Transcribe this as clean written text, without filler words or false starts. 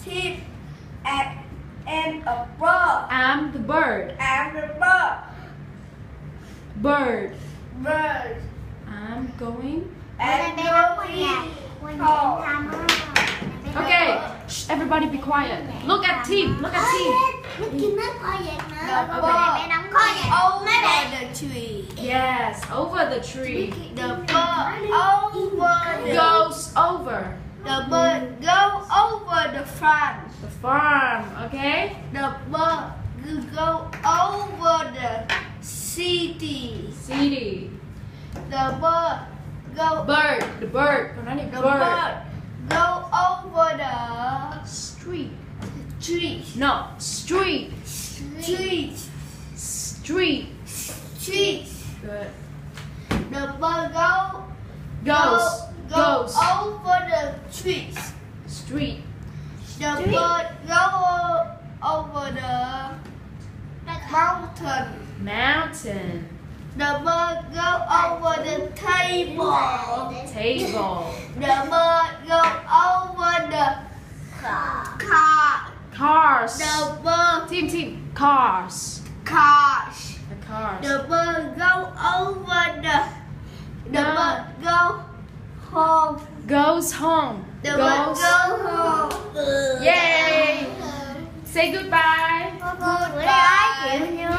Team. And a bird. I'm the bird. I'm the bird. Bird. Bird. I'm going. And going home. Okay, shh, everybody be quiet. Look at team. Look at team. The bird over the tree. Yes, over the tree. The bird over the Goes over The bird go over the farm. the farm. Okay. The bird go over the city. City. The bird go Bird. The bird. Còn nói này The bird. bird go over the Street. tree. No, street. Street. Street. Street. Good. The bird go Goes. Goes. over the trees. Street. The bird go over the mountain. Mountain. The bird go over the table. Table. The bird go over the car. Cars. The bird Team. Cars. cars. The cars. The bird go over the No. bird go home. Goes home. The bird go home. Yay! Say goodbye. Goodbye.